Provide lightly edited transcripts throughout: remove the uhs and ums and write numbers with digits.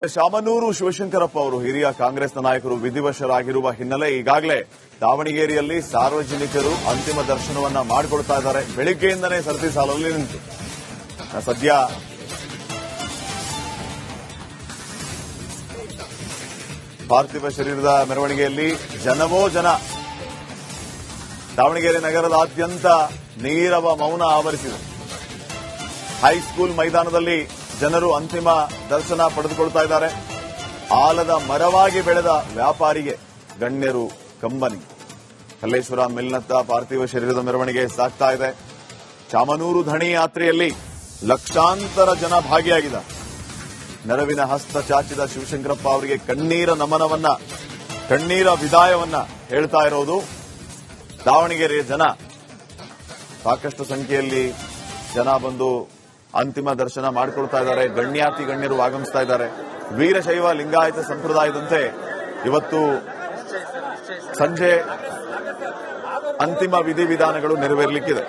ಶಾಮನೂರು ಶಿವಶಂಕರಪ್ಪ ಅವರು ಹಿರಿಯ ಕಾಂಗ್ರೆಸ್ನ ನಾಯಕರು ವಿಧಿವಶರಾಗಿರುವ ಹಿನ್ನೆಲೆ ಈಗಾಗಲೇ ದಾವಣಗೆರೆಯಲ್ಲಿ ಸಾರ್ವಜನಿಕರು ಅಂತಿಮ ದರ್ಶನವನ್ನ ಮಾಡಿಕೊಳ್ತಾ ಇದ್ದಾರೆ. ಬೆಳಿಗ್ಗೆಯಿಂದನೇ ಸರತಿ ಸಾಲಲ್ಲಿ ನಿಂತು ಸದ್ಯ ಪಾರ್ಥಿವ ಶರೀರದ ಮೆರವಣಿಗೆಯಲ್ಲಿ ಜನವೋ ಜನ. ದಾವಣಗೆರೆ ನಗರದಾದ್ಯಂತ ನೀರವ ಮೌನ ಆವರಿಸಿದೆ. ಹೈಸ್ಕೂಲ್ ಮೈದಾನದಲ್ಲಿ ಜನರು ಅಂತಿಮ ದರ್ಶನ ಪಡೆದುಕೊಳ್ತಾ ಇದ್ದಾರೆ. ಆಲದ ಮರವಾಗಿ ಬೆಳೆದ ವ್ಯಾಪಾರಿಗೆ ಗಣ್ಯರು ಕಂಬನಿ. ಕಲ್ಲೇಶ್ವರ ಮಿಲ್ನತ್ತ ಪಾರ್ಥಿವ ಶರೀರದ ಮೆರವಣಿಗೆ ಸಾಗ್ತಾ ಇದೆ. ಶಾಮನೂರು ಧಣಿ ಯಾತ್ರೆಯಲ್ಲಿ ಲಕ್ಷಾಂತರ ಜನ ಭಾಗಿಯಾಗಿದ್ದಾರೆ. ನೆರವಿನ ಹಸ್ತ ಚಾಚಿದ ಶಿವಶಂಕರಪ್ಪ ಅವರಿಗೆ ಕಣ್ಣೀರ ವಿದಾಯವನ್ನ ಹೇಳ್ತಾ ಇರೋದು ದಾವಣಗೆರೆಯ ಜನ. ಸಾಕಷ್ಟು ಸಂಖ್ಯೆಯಲ್ಲಿ ಜನ ಬಂದು ಅಂತಿಮ ದರ್ಶನ ಮಾಡಿಕೊಳ್ತಾ ಇದ್ದಾರೆ. ಗಣ್ಯರು ಆಗಮಿಸ್ತಾ ಇದ್ದಾರೆ. ವೀರಶೈವ ಲಿಂಗಾಯತ ಸಂಪ್ರದಾಯದಂತೆ ಇವತ್ತು ಸಂಜೆ ಅಂತಿಮ ವಿಧಿವಿಧಾನಗಳು ನೆರವೇರಲಿಕ್ಕಿದೆ.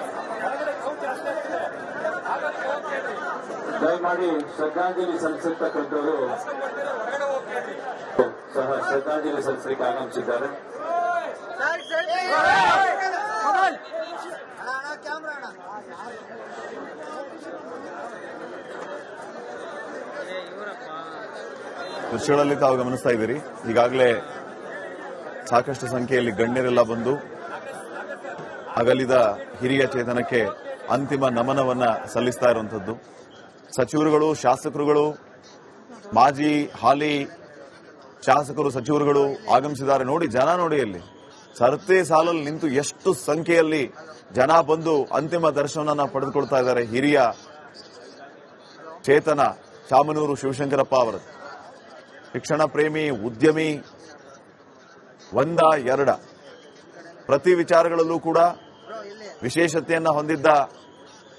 ದಯಮಾಡಿ ಶ್ರದ್ಧಾಂಜಲಿ ಸಲ್ಲಿಸತಕ್ಕಂಥವರು ಸಹ ಶ್ರದ್ಧಾಂಜಲಿ ಸಲ್ಲಿಸಲಿಕ್ಕೆ ಆಗಮಿಸಿದ್ದಾರೆ. ದೃಶ್ಯಗಳಲ್ಲಿ ತಾವು ಗಮನಿಸ್ತಾ ಇದ್ದೀರಿ. ಈಗಾಗಲೇ ಸಾಕಷ್ಟು ಸಂಖ್ಯೆಯಲ್ಲಿ ಗಣ್ಯರೆಲ್ಲ ಬಂದು ಅಗಲಿದ ಹಿರಿಯ ಚೇತನಕ್ಕೆ ಅಂತಿಮ ನಮನವನ್ನ ಸಲ್ಲಿಸ್ತಾ ಇರುವಂತದ್ದು. ಸಚಿವರುಗಳು, ಶಾಸಕರುಗಳು, ಮಾಜಿ ಹಾಲಿ ಶಾಸಕರು, ಸಚಿವರುಗಳು ಆಗಮಿಸಿದ್ದಾರೆ. ಜನ ನೋಡಿ ಅಲ್ಲಿ ಸರತಿ ಸಾಲಲ್ಲಿ ನಿಂತು ಎಷ್ಟು ಸಂಖ್ಯೆಯಲ್ಲಿ ಜನ ಬಂದು ಅಂತಿಮ ದರ್ಶನವನ್ನ ಪಡೆದುಕೊಳ್ತಾ ಇದ್ದಾರೆ. ಹಿರಿಯ ಚೇತನ ಶಾಮನೂರು ಶಿವಶಂಕರಪ್ಪ ಅವರದ್ದು. ಶಿಕ್ಷಣ ಪ್ರೇಮಿ, ಉದ್ಯಮಿ, ಎರಡ ಪ್ರತಿ ವಿಚಾರಗಳಲ್ಲೂ ಕೂಡ ವಿಶೇಷತೆಯನ್ನ ಹೊಂದಿದ್ದ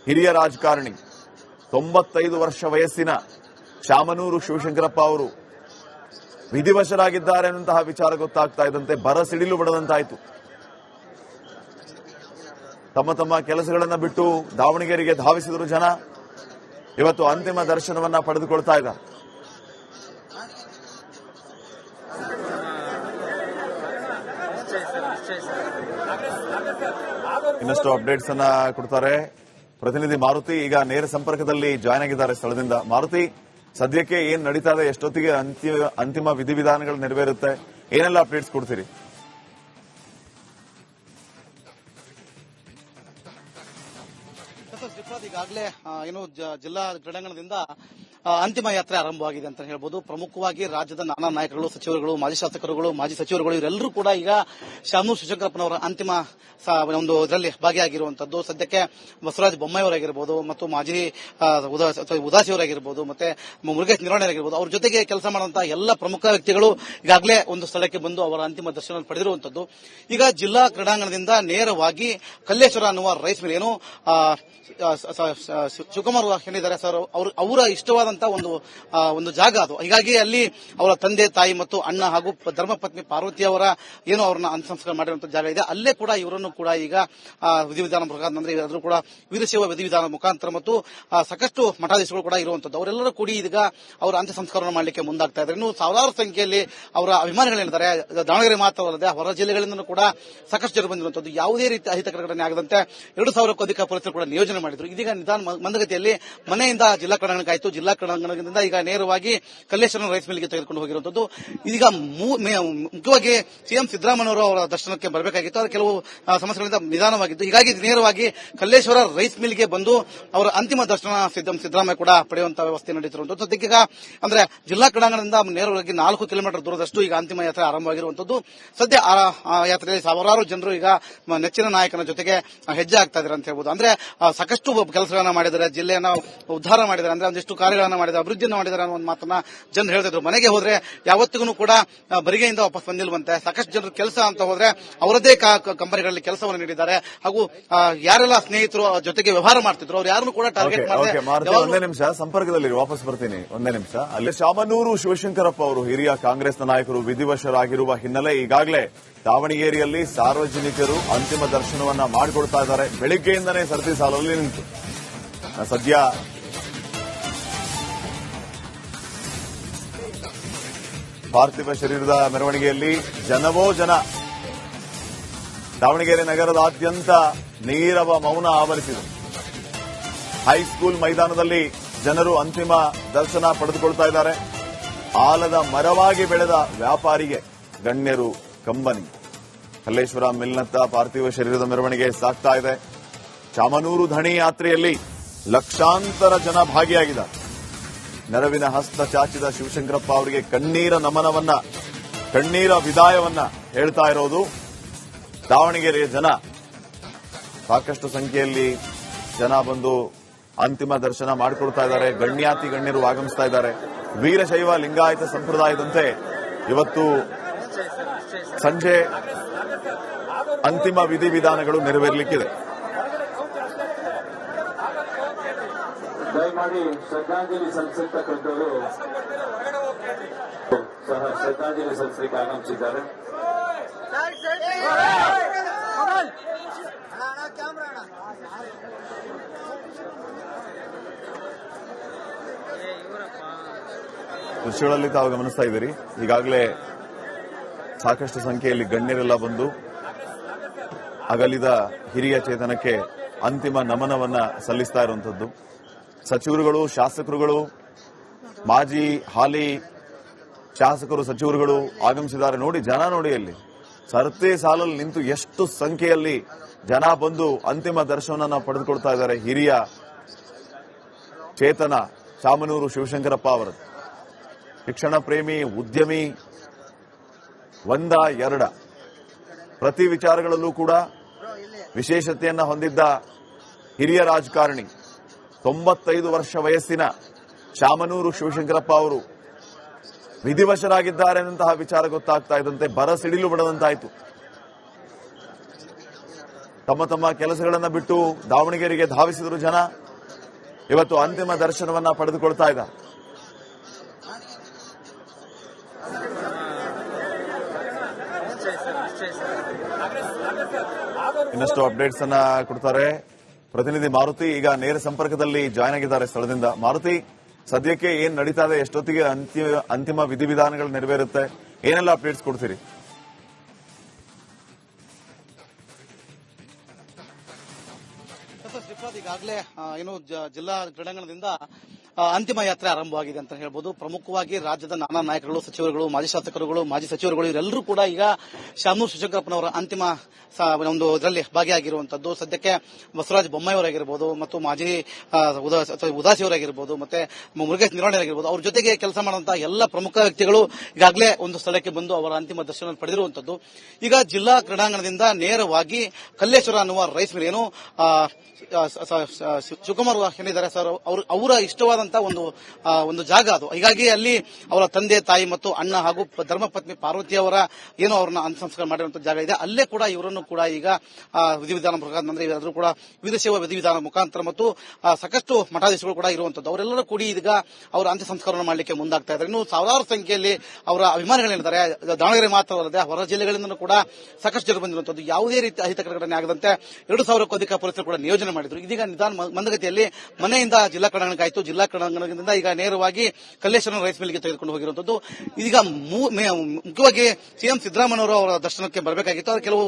ಹಿರಿಯ ರಾಜಕಾರಣಿ. 95 ವರ್ಷ ವಯಸ್ಸಿನ ಶಾಮನೂರು ಶಿವಶಂಕರಪ್ಪ ಅವರು ವಿಧಿವಶರಾಗಿದ್ದಾರೆ ಅನ್ನುವಂತಹ ವಿಚಾರ ಗೊತ್ತಾಗ್ತಾ ಇದ್ದಂತೆ ಬರಸಿಡಿಲು ಬಿಡದಂತಾಯಿತು. ತಮ್ಮ ಕೆಲಸಗಳನ್ನ ಬಿಟ್ಟು ದಾವಣಗೆರೆಗೆ ಧಾವಿಸಿದರು ಜನ. ಇವತ್ತು ಅಂತಿಮ ದರ್ಶನವನ್ನ ಪಡೆದುಕೊಳ್ತಾ ಇದ್ದಾರೆ. ಇನ್ನಷ್ಟು ಅಪ್ಡೇಟ್ಸ್ ಅನ್ನ ಕೊಡ್ತಾರೆ ಪ್ರತಿನಿಧಿ ಮಾರುತಿ. ಈಗ ನೇರ ಸಂಪರ್ಕದಲ್ಲಿ ಜಾಯ್ನ್ ಆಗಿದ್ದಾರೆ ಸ್ಥಳದಿಂದ. ಮಾರುತಿ, ಸದ್ಯಕ್ಕೆ ಏನ್ ನಡೀತಾ ಇದೆ? ಎಷ್ಟೊತ್ತಿಗೆ ಅಂತಿಮ ವಿಧಿವಿಧಾನಗಳು ನೆರವೇರುತ್ತೆ? ಏನೆಲ್ಲ ಅಪ್ಡೇಟ್ಸ್ ಕೊಡ್ತೀರಿ? ಈಗಾಗಲೇ ಜಿಲ್ಲಾ ಕ್ರೀಡಾಂಗಣದಿಂದ ಅಂತಿಮ ಯಾತ್ರೆ ಆರಂಭವಾಗಿದೆ ಅಂತ ಹೇಳ್ಬೋದು. ಪ್ರಮುಖವಾಗಿ ರಾಜ್ಯದ ನಾನಾ ನಾಯಕರುಗಳು, ಸಚಿವರುಗಳು, ಮಾಜಿ ಶಾಸಕರುಗಳು, ಮಾಜಿ ಸಚಿವರುಗಳು ಇವರೆಲ್ಲರೂ ಕೂಡ ಈಗ ಶಾಮನೂರು ಶಿವಶಂಕರಪ್ಪನವರ ಅಂತಿಮ ಒಂದು ಇದರಲ್ಲಿ ಭಾಗಿಯಾಗಿರುವಂತದ್ದು. ಸದ್ಯಕ್ಕೆ ಬಸವರಾಜ ಬೊಮ್ಮಾಯಿಯವರಾಗಿರ್ಬೋದು ಮತ್ತು ಮಾಜಿ ಉದಾಸಿಯವರಾಗಿರ್ಬೋದು ಮತ್ತೆ ಮುರುಗೇಶ್ ನಿರಾಣಿಯವರಾಗಿರ್ಬೋದು, ಅವ್ರ ಜೊತೆಗೆ ಕೆಲಸ ಮಾಡುವಂತಹ ಎಲ್ಲ ಪ್ರಮುಖ ವ್ಯಕ್ತಿಗಳು ಈಗಾಗಲೇ ಒಂದು ಸ್ಥಳಕ್ಕೆ ಬಂದು ಅವರ ಅಂತಿಮ ದರ್ಶನ ಪಡೆದಿರುವಂತದ್ದು. ಈಗ ಜಿಲ್ಲಾ ಕ್ರೀಡಾಂಗಣದಿಂದ ನೇರವಾಗಿ ಕಲ್ಲೇಶ್ವರ ಅನ್ನುವ ರೈಸ್ ಮಿಲ್ ಏನು ಶಿವಕುಮಾರ್ ಹೇಳಿದ್ದಾರೆ ಸರ್, ಅವರ ಇಷ್ಟವಾದಂತಹ ಒಂದು ಜಾಗ ಅದು. ಹೀಗಾಗಿ ಅಲ್ಲಿ ಅವರ ತಂದೆ, ತಾಯಿ ಮತ್ತು ಅಣ್ಣ ಹಾಗೂ ಧರ್ಮಪತ್ನಿ ಪಾರ್ವತಿ ಅವರ ಏನು ಅವ್ರನ್ನ ಅಂತ್ಯಸಂಸ್ಕಾರ ಮಾಡಿರುವಂತಹ ಜಾಗ ಇದೆ. ಅಲ್ಲೇ ಕೂಡ ಇವರನ್ನು ಕೂಡ ಈಗ ವಿಧಿವಿಧಾನ ಮುಖಾಂತರ ಅಂದ್ರೆ ಇವರು ಕೂಡ ವೀರಶೈವ ವಿಧಿವಿಧಾನ ಮುಖಾಂತರ ಮತ್ತು ಸಾಕಷ್ಟು ಮಠಾಧೀಶಗಳು ಕೂಡ ಇರುವಂತದ್ದು. ಅವರೆಲ್ಲರೂ ಕೂಡಿ ಈಗ ಅವರ ಅಂತ್ಯ ಸಂಸ್ಕಾರವನ್ನು ಮಾಡಲಿಕ್ಕೆ ಮುಂದಾಗ್ತಾ ಇದ್ದಾರೆ. ಇನ್ನು ಸಾವಿರಾರು ಸಂಖ್ಯೆಯಲ್ಲಿ ಅವರ ಅಭಿಮಾನಿಗಳಿದ್ದಾರೆ. ದಾವಣಗೆರೆ ಮಾತ್ರವಲ್ಲದೆ ಹೊರ ಜಿಲ್ಲೆಗಳಿಂದ ಕೂಡ ಸಾಕಷ್ಟು ಜನ ಬಂದಿರುವಂತದ್ದು. ಯಾವುದೇ ರೀತಿ ಅಹಿತಕರ ಘಟನೆ ಆಗದಂತೆ 2,000ಕ್ಕೂ ಅಧಿಕ ಪೊಲೀಸರು ಕೂಡ ನಿಯೋಜನೆ ಮಾಡಿದ್ರು. ಇದೀಗ ಮಂದಗತಿಯಲ್ಲಿ ಮನೆಯಿಂದ ಜಿಲ್ಲಾ ಕ್ರೀಡಾಂಗಣಕ್ಕಾಯಿತು. ಜಿಲ್ಲಾ ಕ್ರೀಡಾಂಗಣದಿಂದ ಈಗ ನೇರವಾಗಿ ಕಲ್ಲೇಶ್ವರ ರೈಸ್ ಮಿಲ್ಗೆ ತೆಗೆದುಕೊಂಡು ಹೋಗಿರುವಂತದ್ದು. ಇದೀಗ ಮುಖ್ಯವಾಗಿ ಸಿಎಂ ಸಿದ್ದರಾಮಯ್ಯ ಅವರ ದರ್ಶನಕ್ಕೆ ಬರಬೇಕಾಗಿತ್ತು. ಅದು ಕೆಲವು ಸಮಸ್ಯೆಗಳಿಂದ ನಿಧಾನವಾಗಿದ್ದು, ಹೀಗಾಗಿ ನೇರವಾಗಿ ಕಲ್ಲೇಶ್ವರ ರೈಸ್ ಮಿಲ್ಗೆ ಬಂದು ಅವರ ಅಂತಿಮ ದರ್ಶನ ಸಿದ್ದರಾಮಯ್ಯ ಕೂಡ ಪಡೆಯುವಂತಹ ವ್ಯವಸ್ಥೆ ನಡೆಯುತ್ತಿರುವಂತದ್ದು. ಸದ್ಯಕ್ಕೆ ಅಂದ್ರೆ ಜಿಲ್ಲಾ ಕ್ರೀಡಾಂಗಣದಿಂದ ನೇರವಾಗಿ 4 ಕಿಲೋಮೀಟರ್ ದೂರದಷ್ಟು ಈಗ ಅಂತಿಮ ಯಾತ್ರೆ ಆರಂಭವಾಗಿರುವಂತದ್ದು. ಸದ್ಯ ಆ ಯಾತ್ರೆಯಲ್ಲಿ ಸಾವಿರಾರು ಜನರು ಈಗ ನೆಚ್ಚಿನ ನಾಯಕನ ಜೊತೆಗೆ ಹೆಜ್ಜೆ ಆಗ್ತಾ ಇದ್ದಾರೆ ಅಂತ ಹೇಳ್ಬೋದು. ಅಂದ್ರೆ ಸಾಕಷ್ಟು ಕೆಲಸಗಳನ್ನ ಮಾಡಿದ್ದಾರೆ, ಜಿಲ್ಲೆಯನ್ನ ಉದ್ಧಾರ ಮಾಡಿದ್ದಾರೆ, ಅಂದ್ರೆ ಒಂದಿಷ್ಟು ಕಾರ್ಯಗಳನ್ನ ಮಾಡಿದ್ದಾರೆ, ಅಭಿವೃದ್ಧಿಯನ್ನು ಮಾಡಿದ್ದಾರೆ ಅನ್ನೋ ಒಂದು ಮಾತನ್ನ ಜನರು ಹೇಳ್ತಿದ್ರು. ಮನೆಗೆ ಹೋದ್ರೆ ಯಾವತ್ತಿಗೂ ಕೂಡ ಬರಿಗೆಯಿಂದ ವಾಪಸ್ ಬಂದಿಲ್ವಂತೆ. ಸಾಕಷ್ಟು ಜನರು ಕೆಲಸ ಅಂತ ಹೋದ್ರೆ ಅವರದೇ ಕಂಪನಿಗಳಲ್ಲಿ ಕೆಲಸವನ್ನು ನೀಡಿದ್ದಾರೆ. ಹಾಗೂ ಯಾರೆಲ್ಲ ಸ್ನೇಹಿತರು ಜೊತೆಗೆ ವ್ಯವಹಾರ ಮಾಡ್ತಿದ್ರು ಅವ್ರು ಯಾರನ್ನು ಕೂಡ ಟಾರ್ಗೆಟ್ ಮಾಡಿದ್ದಾರೆ. ಒಂದೇ ನಿಮಿಷ ಸಂಪರ್ಕದಲ್ಲಿ ವಾಪಸ್ ಬರ್ತೀನಿ. ಒಂದೇ ನಿಮಿಷ. ಅಲ್ಲಿ ಶಾಮನೂರು ಶಿವಶಂಕರಪ್ಪ ಅವರು ಹಿರಿಯ ಕಾಂಗ್ರೆಸ್ನ ನಾಯಕರು ವಿಧಿವಶರಾಗಿರುವ ಹಿನ್ನೆಲೆ ಈಗಾಗಲೇ ದಾವಣಗೆರೆಯಲ್ಲಿ ಸಾರ್ವಜನಿಕರು ಅಂತಿಮ ದರ್ಶನವನ್ನ ಮಾಡಿಕೊಳ್ತಾ ಇದ್ದಾರೆ. ಬೆಳಿಗ್ಗೆಯಿಂದನೇ ಸರತಿ ಸಾಲಲ್ಲಿ ನಿಂತು ಸದ್ಯ ಪಾರ್ಥಿವ ಶರೀರದ ಮೆರವಣಿಗೆಯಲ್ಲಿ ಜನವೋ ಜನ. ದಾವಣಗೆರೆ ನಗರದಾದ್ಯಂತ ನೀರವ ಮೌನ ಆವರಿಸಿದೆ. ಹೈಸ್ಕೂಲ್ ಮೈದಾನದಲ್ಲಿ ಜನರು ಅಂತಿಮ ದರ್ಶನ ಪಡೆದುಕೊಳ್ತಾ ಇದ್ದಾರೆ. ಆಲದ ಮರವಾಗಿ ಬೆಳೆದ ವ್ಯಾಪಾರಿಗೆ ಗಣ್ಯರು ಕಂಬನಿ. ಕಲ್ಲೇಶ್ವರ ಮಿಲ್ನತ್ತ ಪಾರ್ಥಿವ ಶರೀರದ ಮೆರವಣಿಗೆ ಸಾಗ್ತಾ ಇದೆ. ಚಾಮನೂರು ಧಣಿ ಯಾತ್ರೆಯಲ್ಲಿ ಲಕ್ಷಾಂತರ ಜನ ಭಾಗಿಯಾಗಿದ್ದಾರೆ. ನೆರವಿನ ಹಸ್ತ ಚಾಚಿದ ಶಿವಶಂಕರಪ್ಪ ಅವರಿಗೆ ಕಣ್ಣೀರ ನಮನವನ್ನ, ಕಣ್ಣೀರ ವಿದಾಯವನ್ನ ಹೇಳ್ತಾ ಇರೋದು ದಾವಣಗೆರೆಯ ಜನ. ಸಾಕಷ್ಟು ಸಂಖ್ಯೆಯಲ್ಲಿ ಜನ ಬಂದು ಅಂತಿಮ ದರ್ಶನ ಮಾಡಿಕೊಡ್ತಾ ಇದ್ದಾರೆ. ಗಣ್ಯಾತಿ ಗಣ್ಯರು ಆಗಮಿಸ್ತಾ ಇದ್ದಾರೆ. ವೀರಶೈವ ಲಿಂಗಾಯತ ಸಂಪ್ರದಾಯದಂತೆ ಇವತ್ತು ಸಂಜೆ ಅಂತಿಮ ವಿಧಿವಿಧಾನಗಳು ನೆರವೇರಲಿಕ್ಕಿದೆ. ದಯಮಾಡಿ ಶ್ರದ್ಧಾಂಜಲಿ ಸಲ್ಲಿಸತಕ್ಕಂಥವರು ಸಹ ಶ್ರದ್ಧಾಂಜಲಿ ಸಲ್ಲಿಸಲಿಕ್ಕೆ ಆಗಮಿಸಿದ್ದಾರೆ. ದೃಶ್ಯಗಳಲ್ಲಿ ತಾವು ಗಮನಿಸ್ತಾ ಇದ್ದೀರಿ. ಈಗಾಗಲೇ ಸಾಕಷ್ಟು ಸಂಖ್ಯೆಯಲ್ಲಿ ಗಣ್ಯರೆಲ್ಲ ಬಂದು ಅಗಲಿದ ಹಿರಿಯ ಚೇತನಕ್ಕೆ ಅಂತಿಮ ನಮನವನ್ನ ಸಲ್ಲಿಸ್ತಾ ಇರುವಂತದ್ದು. ಸಚಿವರುಗಳು, ಶಾಸಕರುಗಳು, ಮಾಜಿ ಹಾಲಿ ಶಾಸಕರು, ಸಚಿವರುಗಳು ಆಗಮಿಸಿದ್ದಾರೆ. ನೋಡಿ, ಜನ ನೋಡಿ, ಅಲ್ಲಿ ಸರತಿ ಸಾಲಲ್ಲಿ ನಿಂತು ಎಷ್ಟು ಸಂಖ್ಯೆಯಲ್ಲಿ ಜನ ಬಂದು ಅಂತಿಮ ದರ್ಶನವನ್ನ ಪಡೆದುಕೊಳ್ತಾ ಇದ್ದಾರೆ. ಹಿರಿಯ ಚೇತನ ಚಾಮನೂರು ಶಿವಶಂಕರಪ್ಪ ಅವರದ್ದು. ಶಿಕ್ಷಣ ಪ್ರೇಮಿ, ಉದ್ಯಮಿ, ಒಂದ ಎರಡ ಪ್ರತಿ ವಿಚಾರಗಳಲ್ಲೂ ಕೂಡ ವಿಶೇಷತೆಯನ್ನ ಹೊಂದಿದ್ದ ಹಿರಿಯ ರಾಜಕಾರಣಿ. 95 ವರ್ಷ ವಯಸ್ಸಿನ ಚಾಮನೂರು ಶಿವಶಂಕರಪ್ಪ ಅವರು ವಿಧಿವಶರಾಗಿದ್ದಾರೆ ಎನ್ನುವಂತಹ ವಿಚಾರ ಗೊತ್ತಾಗ್ತಾ ಇದ್ದಂತೆ ಬರಸಿಡಿಲು ಬಡದಂತಾಯಿತು. ತಮ್ಮ ತಮ್ಮ ಕೆಲಸಗಳನ್ನ ಬಿಟ್ಟು ದಾವಣಗೆರೆಗೆ ಧಾವಿಸಿದರು ಜನ. ಇವತ್ತು ಅಂತಿಮ ದರ್ಶನವನ್ನ ಪಡೆದುಕೊಳ್ತಾ ಇದ್ದಾರೆ. ಇನ್ನಷ್ಟು ಅಪ್ಡೇಟ್ಸ್ ಅನ್ನ ಕೊಡ್ತಾರೆ ಪ್ರತಿನಿಧಿ ಮಾರುತಿ. ಈಗ ನೇರ ಸಂಪರ್ಕದಲ್ಲಿ ಜಾಯ್ನ್ ಆಗಿದ್ದಾರೆ ಸ್ಥಳದಿಂದ. ಮಾರುತಿ, ಸದ್ಯಕ್ಕೆ ಏನ್ ನಡೀತಾ ಇದೆ? ಎಷ್ಟೊತ್ತಿಗೆ ಅಂತಿಮ ವಿಧಿವಿಧಾನಗಳು ನೆರವೇರುತ್ತೆ? ಏನೆಲ್ಲ ಅಪ್ಡೇಟ್ಸ್ ಕೊಡ್ತೀರಿ? ಈಗಾಗಲೇ ಏನು ಜಿಲ್ಲಾ ಕ್ರೀಡಾಂಗಣದಿಂದ ಅಂತಿಮ ಯಾತ್ರೆ ಆರಂಭವಾಗಿದೆ ಅಂತ ಹೇಳ್ಬೋದು. ಪ್ರಮುಖವಾಗಿ ರಾಜ್ಯದ ನಾನಾ ನಾಯಕರುಗಳು, ಸಚಿವರುಗಳು, ಮಾಜಿ ಶಾಸಕರುಗಳು, ಮಾಜಿ ಸಚಿವರುಗಳು ಇವರೆಲ್ಲರೂ ಕೂಡ ಈಗ ಚಾಮನೂರು ಶಿವಶಂಕರಪ್ಪನವರ ಅಂತಿಮ ಒಂದು ಇದರಲ್ಲಿ ಭಾಗಿಯಾಗಿರುವಂತದ್ದು. ಸದ್ಯಕ್ಕೆ ಬಸವರಾಜ ಬೊಮ್ಮಾಯಿಯವರಾಗಿರ್ಬೋದು ಮತ್ತು ಮಾಜಿ ಉದಾಸಿಯವರಾಗಿರ್ಬೋದು ಮತ್ತೆ ಮುರುಗೇಶ್ ನಿರಾಣಿಯವರಾಗಿರ್ಬೋದು, ಅವ್ರ ಜೊತೆಗೆ ಕೆಲಸ ಮಾಡುವಂತಹ ಎಲ್ಲ ಪ್ರಮುಖ ವ್ಯಕ್ತಿಗಳು ಈಗಾಗಲೇ ಒಂದು ಸ್ಥಳಕ್ಕೆ ಬಂದು ಅವರ ಅಂತಿಮ ದರ್ಶನ ಪಡೆದಿರುವಂತದ್ದು. ಈಗ ಜಿಲ್ಲಾ ಕ್ರೀಡಾಂಗಣದಿಂದ ನೇರವಾಗಿ ಕಲ್ಲೇಶ್ವರ ಅನ್ನುವ ರೈಸ್ ಮಿಲ್ ಏನು ಶಿವಕುಮಾರ್ ಏನಿದ್ದಾರೆ ಸರ್, ಅವರ ಇಷ್ಟವಾದಂತಹ ಒಂದು ಜಾಗ ಅದು. ಹೀಗಾಗಿ ಅಲ್ಲಿ ಅವರ ತಂದೆ, ತಾಯಿ ಮತ್ತು ಅಣ್ಣ ಹಾಗೂ ಧರ್ಮಪತ್ನಿ ಪಾರ್ವತಿ ಅವರ ಏನು ಅವ್ರನ್ನ ಅಂತ್ಯಸಂಸ್ಕಾರ ಮಾಡಿರುವಂತಹ ಜಾಗ ಇದೆ. ಅಲ್ಲೇ ಕೂಡ ಇವರನ್ನು ಕೂಡ ಈಗ ವಿಧಿವಿಧಾನ ಮುಖಾಂತರ ಇವರೆಲ್ಲರೂ ಕೂಡ ವೀರಶೈವ ವಿಧಿವಿಧಾನ ಮುಖಾಂತರ ಮತ್ತು ಸಾಕಷ್ಟು ಮಠಾಧೀಶಗಳು ಕೂಡ ಇರುವಂತದ್ದು. ಅವರೆಲ್ಲರೂ ಕೂಡಿ ಈಗ ಅವರ ಅಂತ್ಯ ಸಂಸ್ಕಾರವನ್ನು ಮಾಡಲಿಕ್ಕೆ ಮುಂದಾಗ್ತಾ ಇದ್ದಾರೆ. ಇನ್ನು ಸಾವಿರಾರು ಸಂಖ್ಯೆಯಲ್ಲಿ ಅವರ ಅಭಿಮಾನಿಗಳಿದ್ದಾರೆ. ದಾವಣಗೆರೆ ಮಾತ್ರವಲ್ಲದೆ ಹೊರ ಜಿಲ್ಲೆಗಳಿಂದ ಕೂಡ ಸಾಕಷ್ಟು ಜನರು ಬಂದಿರುವಂತದ್ದು. ಯಾವುದೇ ರೀತಿ ಅಹಿತಕರ ಘಟನೆ ಆಗದಂತೆ 2,000ಕ್ಕೂ ಅಧಿಕ ಪೊಲೀಸರು ಕೂಡ ನಿಯೋಜನೆ ಮಾಡಿದ್ರು. ಇದೀಗ ನಿಧಾನ ಮಂದಗತಿಯಲ್ಲಿ ಮನೆಯಿಂದ ಜಿಲ್ಲಾ ಕ್ರೀಡಾಂಗಣಕ್ಕಾಯಿತು. ಜಿಲ್ಲಾ ಕ್ರೀಡಾಂಗಣದಿಂದ ಈಗ ನೇರವಾಗಿ ಕಲ್ಲೇಶ್ವರ ರೈಸ್ ಮಿಲ್ಗೆ ತೆಗೆದುಕೊಂಡು ಹೋಗಿರುವಂತದ್ದು. ಇದೀಗ ಮುಖ್ಯವಾಗಿ ಸಿಎಂ ಸಿದ್ದರಾಮಯ್ಯ ಅವರ ದರ್ಶನಕ್ಕೆ ಬರಬೇಕಾಗಿತ್ತು. ಅದು ಕೆಲವು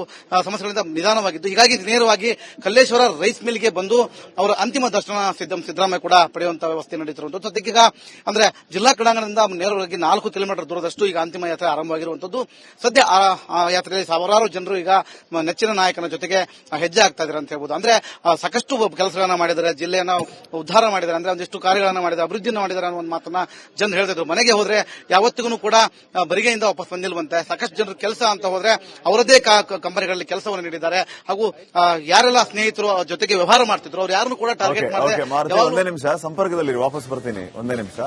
ಸಮಸ್ಯೆಗಳಿಂದ ನಿಧಾನವಾಗಿದ್ದು, ಹೀಗಾಗಿ ನೇರವಾಗಿ ಕಲ್ಲೇಶ್ವರ ರೈಸ್ ಮಿಲ್ಗೆ ಬಂದು ಅವರ ಅಂತಿಮ ದರ್ಶನ ಸಿದ್ದರಾಮಯ್ಯ ಕೂಡ ಪಡೆಯುವಂತಹ ವ್ಯವಸ್ಥೆ ನಡೆಯುತ್ತಿರುವಂತದ್ದು. ಸದ್ಯಕ್ಕೆ ಅಂದ್ರೆ ಜಿಲ್ಲಾ ಕ್ರೀಡಾಂಗಣದಿಂದ ನೇರವಾಗಿ 4 ಕಿಲೋಮೀಟರ್ ದೂರದಷ್ಟು ಈಗ ಅಂತಿಮ ಯಾತ್ರೆ ಆರಂಭವಾಗಿರುವಂತದ್ದು. ಸದ್ಯ ಆ ಯಾತ್ರೆಯಲ್ಲಿ ಸಾವಿರಾರು ಜನರು ಈಗ ನೆಚ್ಚಿನ ನಾಯಕನ ಜೊತೆಗೆ ಹೆಜ್ಜೆ ಆಗ್ತಾ ಇದ್ದಾರೆ ಅಂತ ಹೇಳ್ಬೋದು. ಅಂದ್ರೆ ಸಾಕಷ್ಟು ಕೆಲಸಗಳನ್ನ ಮಾಡಿದ್ದಾರೆ, ಜಿಲ್ಲೆಯನ್ನ ಉದ್ಧಾರ ಮಾಡಿದ್ದಾರೆ, ಅಂದ್ರೆ ಒಂದಿಷ್ಟು ಕಾರ್ಯಗಳನ್ನ ಮಾಡಿದ್ದಾರೆ, ಅಭಿವೃದ್ಧಿಯನ್ನು ಮಾಡಿದ್ದಾರೆ ಅನ್ನೋ ಒಂದು ಮಾತನ್ನ ಜನರು ಹೇಳ್ತಿದ್ರು. ಮನೆಗೆ ಹೋದ್ರೆ ಯಾವತ್ತಿಗೂ ಕೂಡ ಬರಿಗೆಯಿಂದ ವಾಪಸ್ ಬಂದಿಲ್ವಂತೆ. ಸಾಕಷ್ಟು ಜನರು ಕೆಲಸ ಅಂತ ಹೋದ್ರೆ ಅವರದೇ ಕಂಪನಿಗಳಲ್ಲಿ ಕೆಲಸವನ್ನು ನೀಡಿದ್ದಾರೆ. ಹಾಗೂ ಯಾರೆಲ್ಲ ಸ್ನೇಹಿತರು ಜೊತೆಗೆ ವ್ಯವಹಾರ ಮಾಡ್ತಿದ್ರು ಅವ್ರು ಯಾರನ್ನು ಕೂಡ ಟಾರ್ಗೆಟ್ ಒಂದೇ ನಿಮಿಷ ಸಂಪರ್ಕದಲ್ಲಿ ವಾಪಸ್ ಬರ್ತೀನಿ. ಒಂದೇ ನಿಮಿಷ.